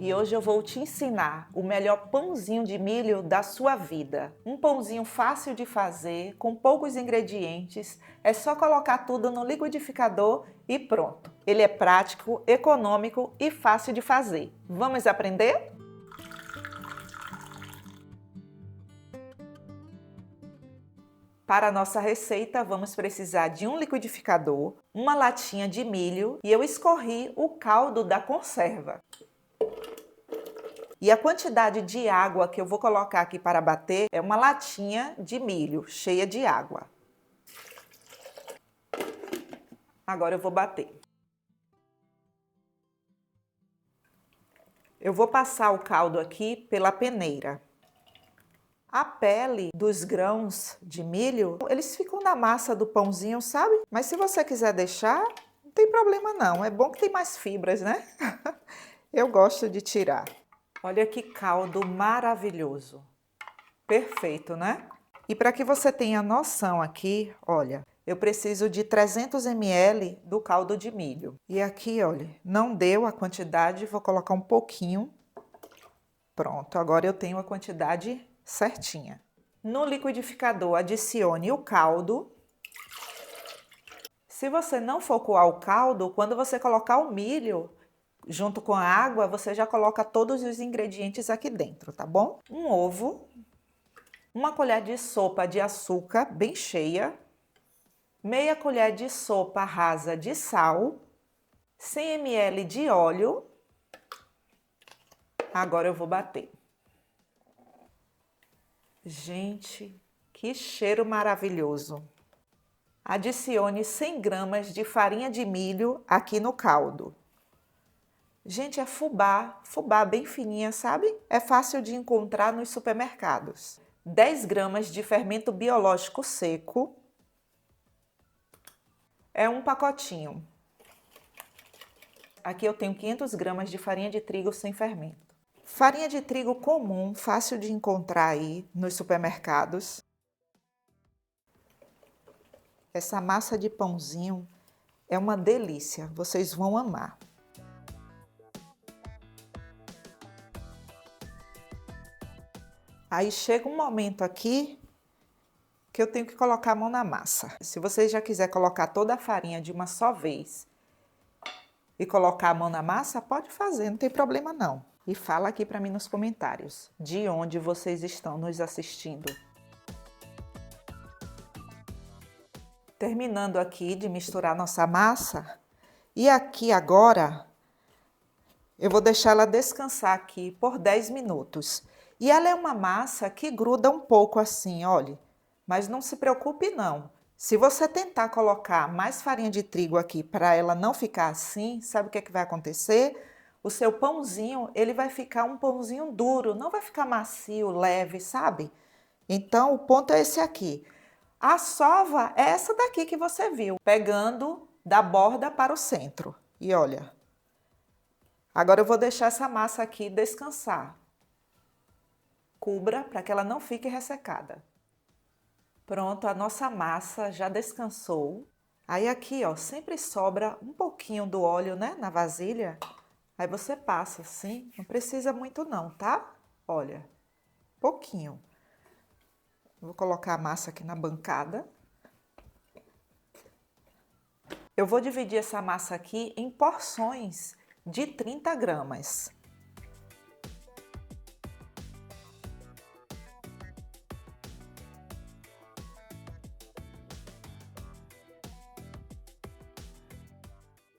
e hoje eu vou te ensinar o melhor pãozinho de milho da sua vida. Um pãozinho fácil de fazer, com poucos ingredientes, é só colocar tudo no liquidificador e pronto. Ele é prático, econômico e fácil de fazer. Vamos aprender? Para a nossa receita, vamos precisar de um liquidificador, uma latinha de milho e eu escorri o caldo da conserva. E a quantidade de água que eu vou colocar aqui para bater é uma latinha de milho cheia de água. Agora eu vou bater. Eu vou passar o caldo aqui pela peneira. A pele dos grãos de milho, eles ficam na massa do pãozinho, sabe? Mas se você quiser deixar, não tem problema não. É bom que tem mais fibras, né? Eu gosto de tirar. Olha que caldo maravilhoso. Perfeito, né? E para que você tenha noção aqui, olha, eu preciso de 300 ml do caldo de milho. E aqui, olha, não deu a quantidade, vou colocar um pouquinho. Pronto, agora eu tenho a quantidade certinha. No liquidificador, adicione o caldo. Se você não for coar o caldo, quando você colocar o milho junto com a água, você já coloca todos os ingredientes aqui dentro, tá bom? Um ovo, uma colher de sopa de açúcar bem cheia, meia colher de sopa rasa de sal, 100 ml de óleo. Agora eu vou bater. Gente, que cheiro maravilhoso! Adicione 100 gramas de farinha de milho aqui no caldo. Gente, é fubá bem fininha, sabe? É fácil de encontrar nos supermercados. 10 gramas de fermento biológico seco. É um pacotinho. Aqui eu tenho 500 gramas de farinha de trigo sem fermento. Farinha de trigo comum, fácil de encontrar aí nos supermercados. Essa massa de pãozinho é uma delícia, vocês vão amar. Aí chega um momento aqui que eu tenho que colocar a mão na massa. Se você já quiser colocar toda a farinha de uma só vez e colocar a mão na massa, pode fazer, não tem problema não. E fala aqui para mim nos comentários de onde vocês estão nos assistindo. Terminando aqui de misturar nossa massa, e aqui agora eu vou deixar ela descansar aqui por 10 minutos. E ela é uma massa que gruda um pouco assim, olha, mas não se preocupe não. Se você tentar colocar mais farinha de trigo aqui para ela não ficar assim, sabe o que é que vai acontecer? O seu pãozinho, ele vai ficar um pãozinho duro, não vai ficar macio, leve, sabe? Então, o ponto é esse aqui. A sova é essa daqui que você viu, pegando da borda para o centro. E olha, agora eu vou deixar essa massa aqui descansar. Cubra para que ela não fique ressecada. Pronto, a nossa massa já descansou. Aí aqui, ó, sempre sobra um pouquinho do óleo, né, na vasilha. Aí você passa assim, não precisa muito não, tá? Olha, pouquinho. Vou colocar a massa aqui na bancada. Eu vou dividir essa massa aqui em porções de 30 gramas.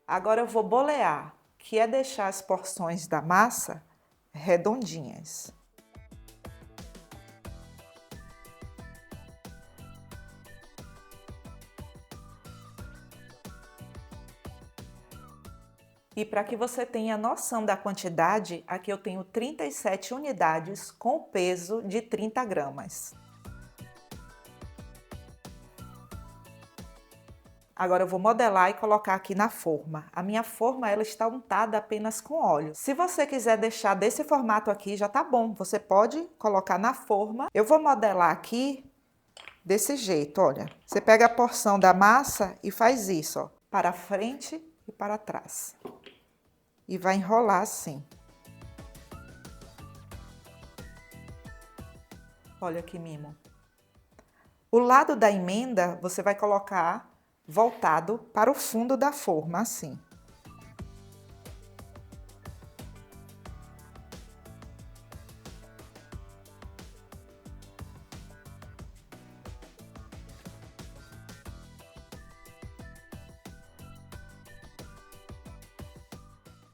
Agora eu vou bolear, que é deixar as porções da massa redondinhas. E para que você tenha noção da quantidade, aqui eu tenho 37 unidades com peso de 30 gramas. Agora eu vou modelar e colocar aqui na forma. A minha forma ela está untada apenas com óleo. Se você quiser deixar desse formato aqui, já tá bom. Você pode colocar na forma. Eu vou modelar aqui desse jeito, olha. Você pega a porção da massa e faz isso, ó, para frente e para trás. E vai enrolar assim. Olha que mimo. O lado da emenda você vai colocar voltado para o fundo da forma, assim.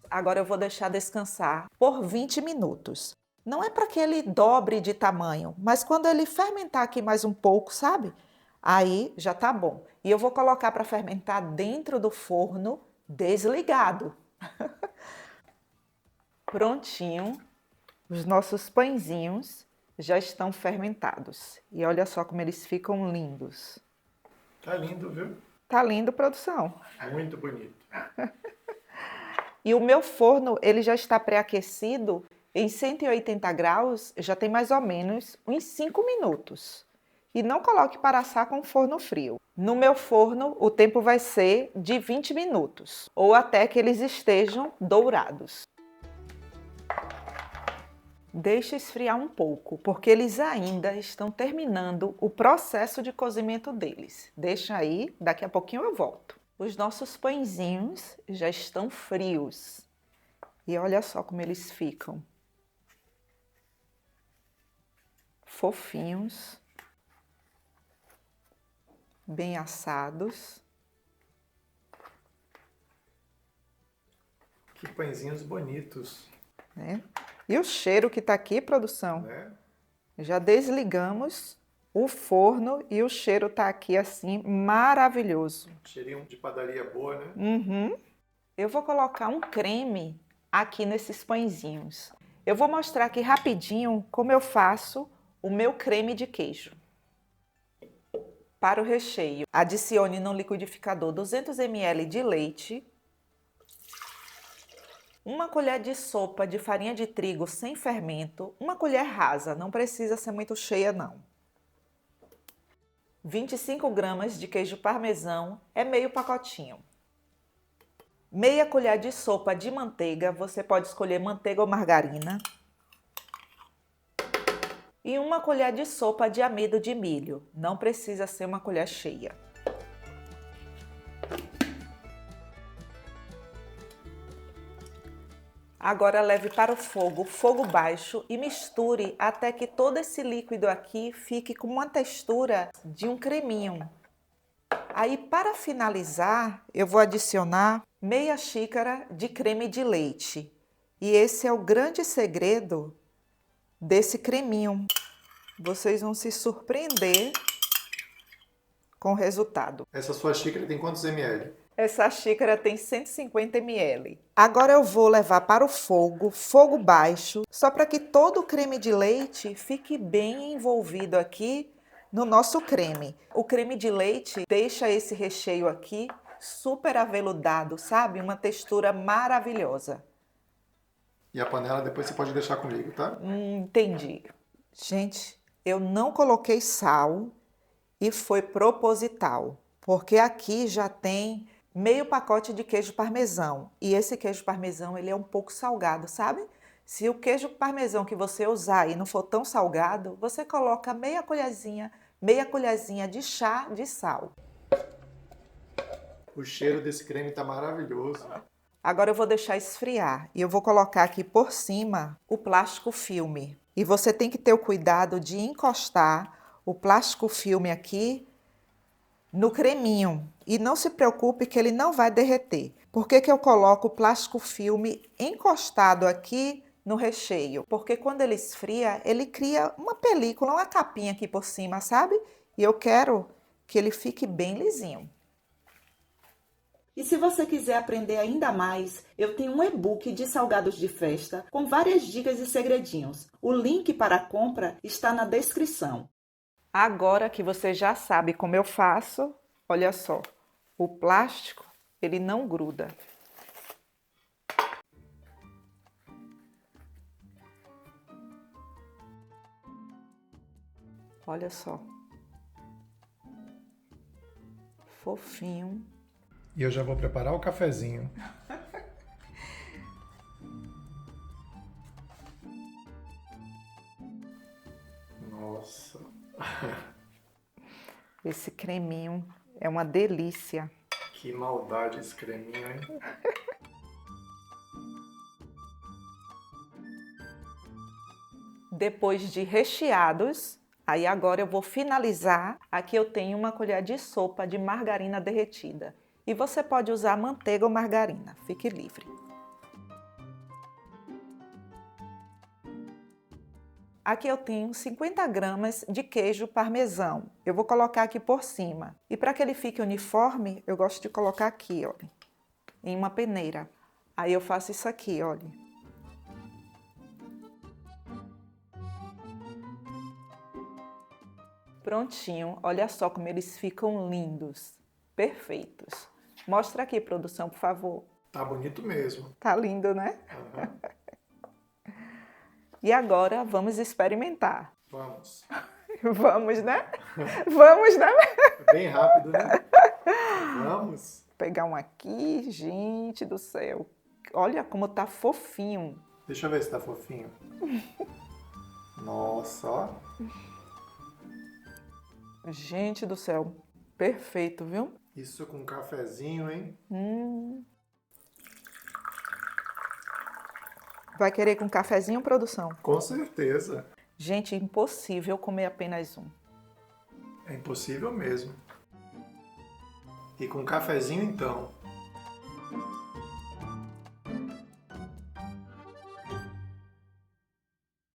Agora eu vou deixar descansar por 20 minutos. Não é para que ele dobre de tamanho, mas quando ele fermentar aqui mais um pouco, sabe? Aí já tá bom. E eu vou colocar para fermentar dentro do forno desligado. Prontinho. Os nossos pãezinhos já estão fermentados. E olha só como eles ficam lindos. Tá lindo, viu? Tá lindo, produção. Muito bonito. E o meu forno, ele já está pré-aquecido em 180 graus, já tem mais ou menos uns 5 minutos. E não coloque para assar com forno frio. No meu forno, o tempo vai ser de 20 minutos, ou até que eles estejam dourados. Deixe esfriar um pouco, porque eles ainda estão terminando o processo de cozimento deles. Deixa aí, daqui a pouquinho eu volto. Os nossos pãezinhos já estão frios. E olha só como eles ficam. Fofinhos. Bem assados. Que pãezinhos bonitos. Né? E o cheiro que tá aqui, produção? Né? Já desligamos o forno e o cheiro tá aqui assim, maravilhoso. Cheirinho de padaria boa, né? Uhum. Eu vou colocar um creme aqui nesses pãezinhos. Eu vou mostrar aqui rapidinho como eu faço o meu creme de queijo. Para o recheio, adicione no liquidificador 200 ml de leite, 1 colher de sopa de farinha de trigo sem fermento, 1 colher rasa, não precisa ser muito cheia não. 25 gramas de queijo parmesão, é meio pacotinho. Meia colher de sopa de manteiga, você pode escolher manteiga ou margarina. E 1 colher de sopa de amido de milho, não precisa ser uma colher cheia. Agora leve para o fogo baixo e misture até que todo esse líquido aqui fique com uma textura de um creminho. Aí para finalizar, eu vou adicionar meia xícara de creme de leite. E esse é o grande segredo desse creminho. Vocês vão se surpreender com o resultado. Essa sua xícara tem quantos ml? Essa xícara tem 150 ml. Agora eu vou levar para o fogo baixo, só para que todo o creme de leite fique bem envolvido aqui no nosso creme. O creme de leite deixa esse recheio aqui super aveludado, sabe? Uma textura maravilhosa. E a panela depois você pode deixar comigo, tá? Entendi. Gente, eu não coloquei sal e foi proposital, porque aqui já tem meio pacote de queijo parmesão. E esse queijo parmesão, ele é um pouco salgado, sabe? Se o queijo parmesão que você usar e não for tão salgado, você coloca meia colherzinha de chá de sal. O cheiro desse creme tá maravilhoso. Agora eu vou deixar esfriar e eu vou colocar aqui por cima o plástico filme. E você tem que ter o cuidado de encostar o plástico filme aqui no creminho. E não se preocupe que ele não vai derreter. Por que que eu coloco o plástico filme encostado aqui no recheio? Porque quando ele esfria, ele cria uma película, uma capinha aqui por cima, sabe? E eu quero que ele fique bem lisinho. E se você quiser aprender ainda mais, eu tenho um e-book de salgados de festa com várias dicas e segredinhos. O link para a compra está na descrição. Agora que você já sabe como eu faço, olha só, o plástico, ele não gruda. Olha só. Fofinho. E eu já vou preparar o cafezinho. Nossa. Esse creminho é uma delícia. Que maldade esse creminho, hein? Depois de recheados, aí agora eu vou finalizar. Aqui eu tenho uma colher de sopa de margarina derretida. E você pode usar manteiga ou margarina, fique livre. Aqui eu tenho 50 gramas de queijo parmesão. Eu vou colocar aqui por cima. E para que ele fique uniforme, eu gosto de colocar aqui, olha, em uma peneira. Aí eu faço isso aqui, olha. Prontinho, olha só como eles ficam lindos, perfeitos. Mostra aqui, produção, por favor. Tá bonito mesmo. Tá lindo, né? Aham. E agora vamos experimentar. Vamos. Vamos, né? Vamos, né? Bem rápido, né? Vamos. Pegar um aqui, gente do céu. Olha como tá fofinho. Deixa eu ver se tá fofinho. Nossa, ó. Gente do céu, perfeito, viu? Isso com um cafezinho, hein? Vai querer com cafezinho, produção? Com certeza. Gente, impossível comer apenas um. É impossível mesmo. E com cafezinho, então.